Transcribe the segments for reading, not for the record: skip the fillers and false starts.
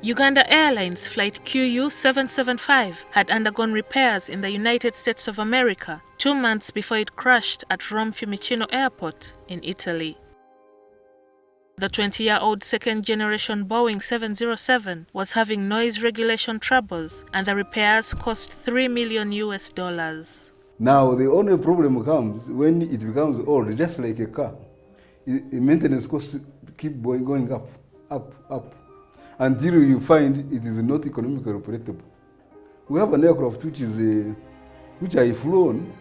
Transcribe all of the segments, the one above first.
Uganda Airlines Flight QU775 had undergone repairs in the United States of America 2 months before it crashed at Rome Fiumicino Airport in Italy. The 20-year-old second-generation Boeing 707 was having noise regulation troubles, and the repairs cost $3 million. Now the only problem comes when it becomes old, just like a car. The maintenance costs keep going up, until you find it is not economically operable. We have an aircraft which I flown.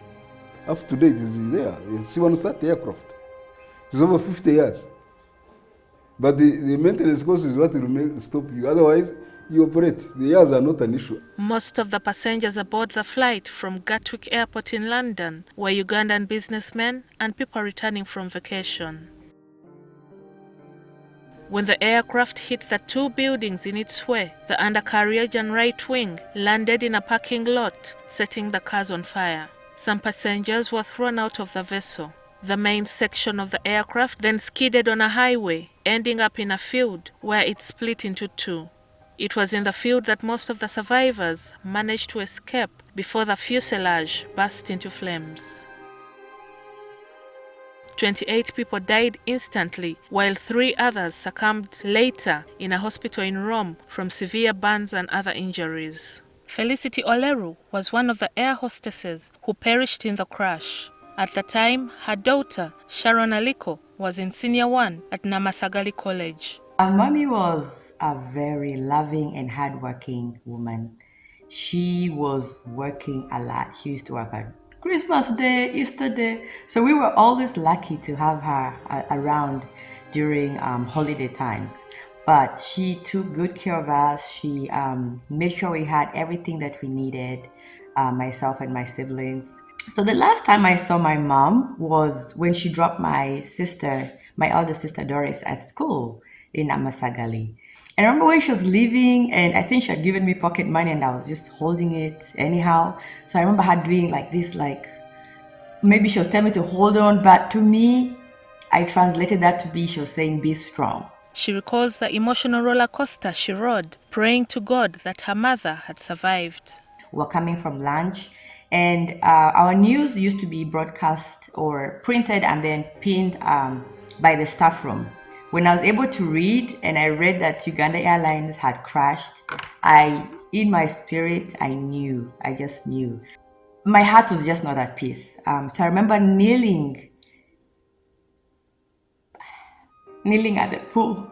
Up to date is there. It's C-130 aircraft. It's over 50 years. But the maintenance cost is what will stop you. Otherwise, you operate. The years are not an issue. Most of the passengers aboard the flight from Gatwick Airport in London were Ugandan businessmen and people returning from vacation. When the aircraft hit the 2 buildings in its way, the undercarriage and right wing landed in a parking lot, setting the cars on fire. Some passengers were thrown out of the vessel. The main section of the aircraft then skidded on a highway, ending up in a field where it split into 2. It was in the field that most of the survivors managed to escape before the fuselage burst into flames. 28 people died instantly, while 3 others succumbed later in a hospital in Rome from severe burns and other injuries. Felicity Oleru was one of the air hostesses who perished in the crash. At the time, her daughter, Sharon Aliko, was in Senior 1 at Namasagali College. Mommy was a very loving and hardworking woman. She was working a lot. She used to work at Christmas Day, Easter Day. So we were always lucky to have her around during holiday times. But she took good care of us. She made sure we had everything that we needed, myself and my siblings. So the last time I saw my mom was when she dropped my elder sister Doris at school in Amasagali. I remember when she was leaving, and I think she had given me pocket money and I was just holding it anyhow. So I remember her doing like this, like maybe she was telling me to hold on, but to me, I translated that to be she was saying be strong. She recalls the emotional roller coaster she rode, praying to God that her mother had survived. We were coming from lunch, and our news used to be broadcast or printed and then pinned by the staff room. When I was able to read, and I read that Uganda Airlines had crashed, in my spirit, I just knew. My heart was just not at peace. So I remember kneeling at the pool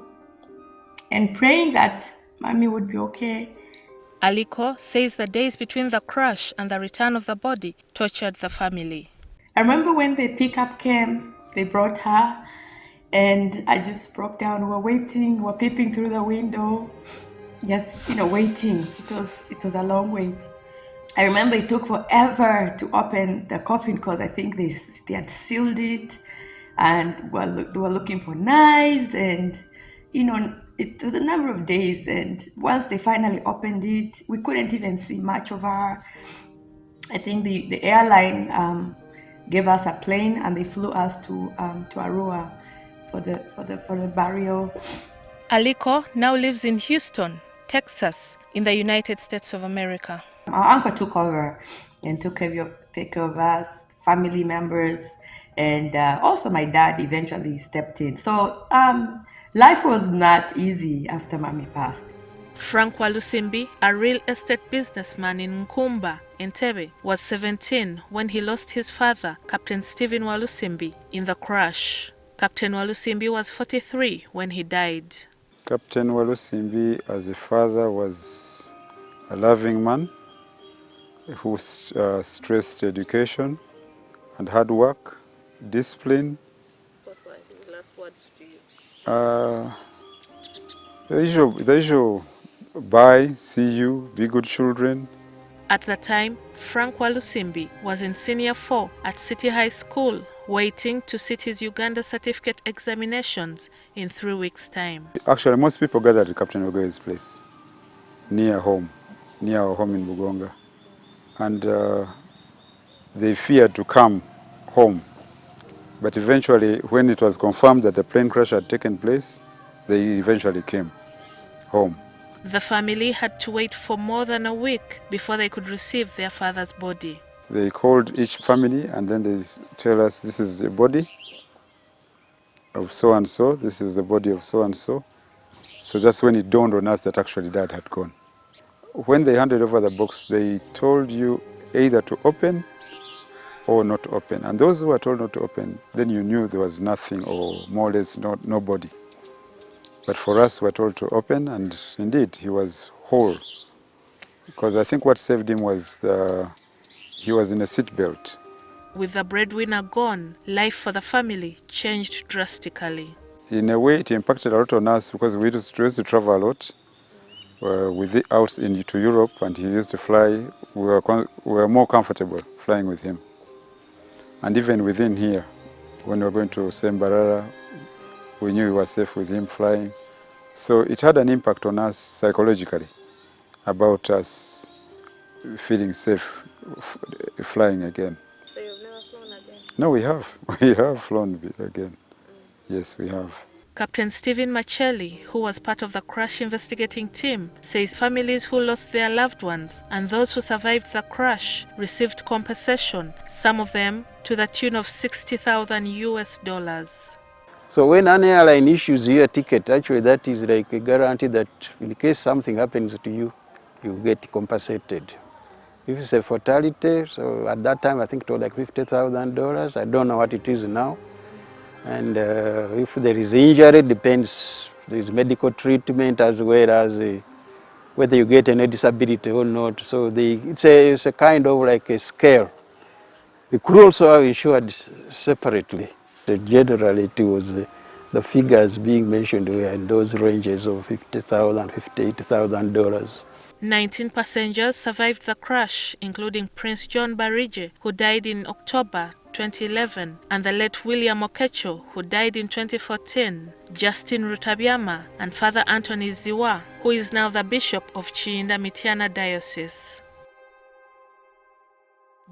and praying that Mommy would be okay. Aliko says the days between the crash and the return of the body tortured the family. I remember when the pickup came, they brought her, and I just broke down. We're waiting, we're peeping through the window, just waiting. It was a long wait. I remember it took forever to open the coffin because I think they had sealed it, and they were looking for knives, and it was a number of days. And once they finally opened it, we couldn't even see much of her. I think the airline gave us a plane and they flew us to Arua for the burial. Aliko now lives in Houston, Texas, in the United States of America. Our uncle took over and took care of us, family members, and also my dad eventually stepped in. So life was not easy after Mommy passed. Frank Walusimbi, a real estate businessman in Nkumba, Entebbe, was 17 when he lost his father, Captain Stephen Walusimbi, in the crash. Captain Walusimbi was 43 when he died. Captain Walusimbi, as a father, was a loving man who stressed education and hard work, discipline. What were his last words to you? The usual bye, see you, be good children. At the time, Frank Walusimbi was in Senior 4 at City High School, waiting to sit his Uganda certificate examinations in 3 weeks' time. Actually, most people gathered at Captain Ogoye's place, near our home in Bugonga. And they feared to come home. But eventually, when it was confirmed that the plane crash had taken place, they eventually came home. The family had to wait for more than a week before they could receive their father's body. They called each family and then they tell us, this is the body of so-and-so, this is the body of so-and-so. So that's when it dawned on us that actually Dad had gone. When they handed over the box, they told you either to open or not to open. And those who were told not to open, then you knew there was nothing or more or less nobody. But for us, we were told to open, and indeed, he was whole. Because I think what saved him was he was in a seat belt. With the breadwinner gone, life for the family changed drastically. In a way, it impacted a lot on us because we used to travel a lot out to Europe, and he used to fly. We were more comfortable flying with him. And even within here, when we were going to Sembarara, we knew we were safe with him flying. So it had an impact on us psychologically about us feeling safe flying again. So you've never flown again? No, we have. We have flown again. Yes, we have. Captain Stephen Machelli, who was part of the crash investigating team, says families who lost their loved ones and those who survived the crash received compensation, some of them to the tune of $60,000. So when an airline issues you a ticket, actually that is like a guarantee that in case something happens to you, you get compensated. If it's a fatality, so at that time I think it was like $50,000. I don't know what it is now. And if there is injury, it depends. There is medical treatment as well as whether you get any disability or not. So it's a kind of like a scale. The crew also are insured separately. Generally, it was the figures being mentioned were in those ranges of $50,000, $58,000. 19 passengers survived the crash, including Prince John Barige, who died in October 2011, and the late William Okecho, who died in 2014, Justin Rutabyama, and Father Anthony Ziwa, who is now the Bishop of Chiinda Mityana Diocese.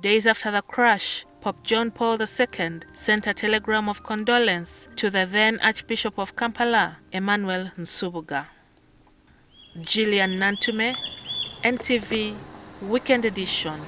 Days after the crash, Pope John Paul II sent a telegram of condolence to the then Archbishop of Kampala, Emmanuel Nsubuga. Gillian Nantume, NTV, Weekend Edition.